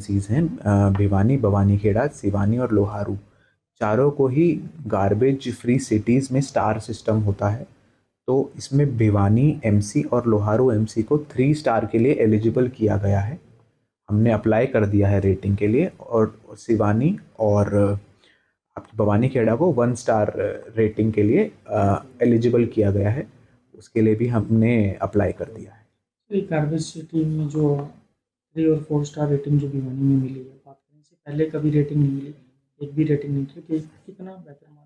चीज़ हैं। भिवानी, भवानीखेड़ा, सिवानी और लोहारू चारों को ही गार्बेज फ्री सिटीज़ में स्टार सिस्टम होता है। तो इसमें भिवानी एमसी और लोहारू एमसी को 3 स्टार के लिए एलिजिबल किया गया है। हमने अप्लाई कर दिया है रेटिंग के लिए, और सिवानी और आपकी भवानीखेड़ा को 1 स्टार रेटिंग के लिए एलिजिबल किया गया है। उसके लिए भी हमने अप्लाई कर दिया है। एक गार्बेज सिटी में जो 3 और 4 स्टार रेटिंग जो भिवानी में मिली है, बात करें इससे पहले कभी रेटिंग नहीं मिली, एक भी रेटिंग नहीं थी, कि कितना बेहतर मान।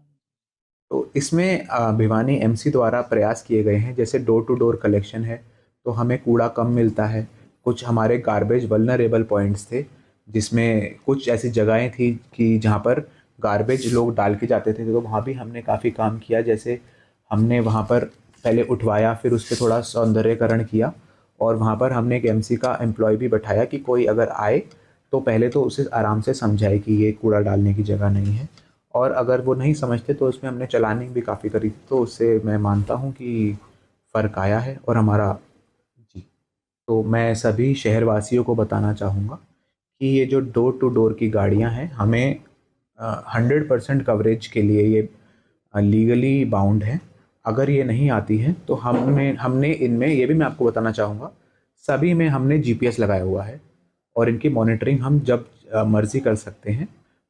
तो इसमें भिवानी एमसी द्वारा प्रयास किए गए हैं। जैसे डोर टू डोर कलेक्शन है तो हमें कूड़ा कम मिलता है। कुछ हमारे गार्बेज वल्नरेबल पॉइंट्स थे, जिसमें कुछ ऐसी जगहें थी कि जहाँ पर गार्बेज लोग डाल के जाते थे, तो वहाँ भी हमने काफ़ी काम किया। जैसे हमने वहाँ पर पहले उठवाया, फिर उस पर थोड़ा सौंदर्यकरण किया, और वहाँ पर हमने एक एमसी का एम्प्लॉय भी बैठाया कि कोई अगर आए तो पहले तो उसे आराम से समझाए कि ये कूड़ा डालने की जगह नहीं है, और अगर वो नहीं समझते तो उसमें हमने चलानिंग भी काफ़ी करी। तो उससे मैं मानता हूँ कि फ़र्क आया है और हमारा जी। तो मैं सभी शहरवासियों को बताना चाहूँगा कि ये जो डोर टू डोर की गाड़ियाँ हैं, हमें 100% कवरेज के लिए ये लीगली बाउंड है। अगर ये नहीं आती है तो हमने हमने इनमें ये भी मैं आपको बताना चाहूँगा, सभी में हमने जीपीएस लगाया हुआ है, और इनकी मॉनिटरिंग हम जब मर्जी कर सकते हैं।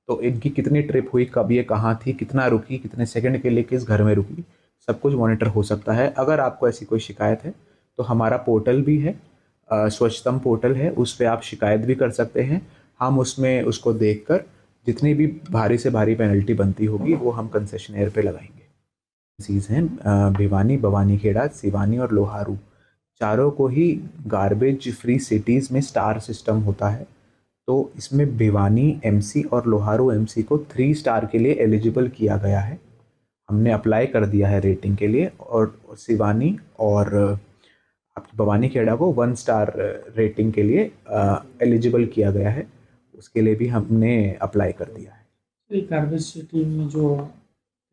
तो इनकी कितनी ट्रिप हुई, कब ये कहाँ थी, कितना रुकी, कितने सेकंड के लिए किस घर में रुकी, सब कुछ मॉनिटर हो सकता है। अगर आपको ऐसी कोई शिकायत है तो हमारा पोर्टल भी है, स्वच्छतम पोर्टल है, उस पर आप शिकायत भी कर सकते हैं। हम उसमें उसको देखकर जितनी भी भारी से भारी पेनल्टी बनती होगी वो हम कंसेशनर पे लगाएंगे। चीज़ हैं। भिवानी, भवानीखेड़ा, सिवानी और लोहारू चारों को ही गार्बेज फ्री सिटीज़ में स्टार सिस्टम होता है। तो इसमें भिवानी एमसी और लोहारू एमसी को 3 स्टार के लिए एलिजिबल किया गया है। हमने अप्लाई कर दिया है रेटिंग के लिए, और सिवानी और आपकी भवानीखेड़ा को 1 स्टार रेटिंग के लिए एलिजिबल किया गया है। उसके लिए भी हमने अप्लाई कर दिया है। एक गार्बेज सिटी में जो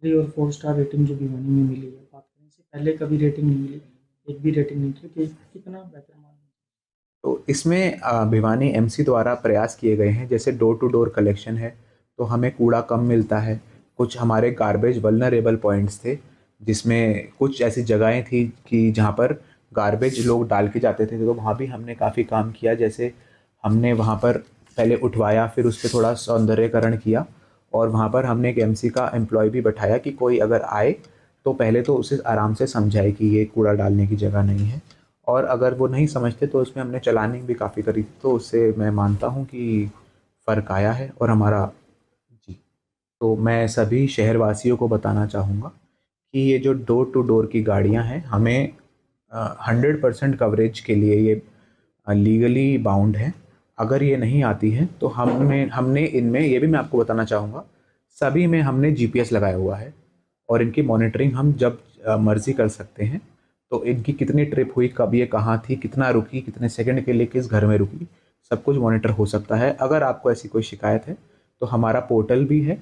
3 और 4 स्टार रेटिंग जो भिवानी में मिली है, बात करें इससे पहले कभी रेटिंग नहीं मिली, एक भी रेटिंग नहीं थी, कि कितना बेहतर मान। तो इसमें भिवानी एमसी द्वारा प्रयास किए गए हैं। जैसे डोर टू डोर कलेक्शन है तो हमें कूड़ा कम मिलता है। कुछ हमारे गार्बेज वल्नरेबल पॉइंट्स थे, जिसमें कुछ ऐसी जगहें थी कि जहाँ पर गार्बेज लोग डाल के जाते थे, तो वहाँ भी हमने काफ़ी काम किया। जैसे हमने वहाँ पर पहले उठवाया, फिर उस पर थोड़ा सौंदर्यकरण किया, और वहाँ पर हमने एक एमसी का एम्प्लॉय भी बैठाया कि कोई अगर आए तो पहले तो उसे आराम से समझाए कि ये कूड़ा डालने की जगह नहीं है, और अगर वो नहीं समझते तो उसमें हमने चलानिंग भी काफ़ी करी। तो उससे मैं मानता हूँ कि फ़र्क आया है और हमारा जी। तो मैं सभी शहरवासियों को बताना चाहूँगा कि ये जो डोर टू डोर की गाड़ियाँ हैं, हमें 100% कवरेज के लिए ये लीगली बाउंड है। अगर ये नहीं आती है तो हमने हमने इनमें ये भी मैं आपको बताना चाहूँगा, सभी में हमने जीपीएस लगाया हुआ है, और इनकी मॉनिटरिंग हम जब मर्जी कर सकते हैं। तो इनकी कितनी ट्रिप हुई, कब ये कहाँ थी, कितना रुकी, कितने सेकंड के लिए किस घर में रुकी, सब कुछ मॉनिटर हो सकता है। अगर आपको ऐसी कोई शिकायत है तो हमारा पोर्टल भी है,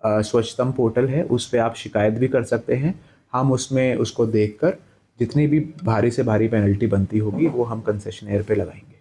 स्वच्छतम पोर्टल है, उस पर आप शिकायत भी कर सकते हैं। हम उसमें उसको देखकर जितनी भी भारी से भारी पेनल्टी बनती होगी वो हम कंसेशनर पे लगाएंगे।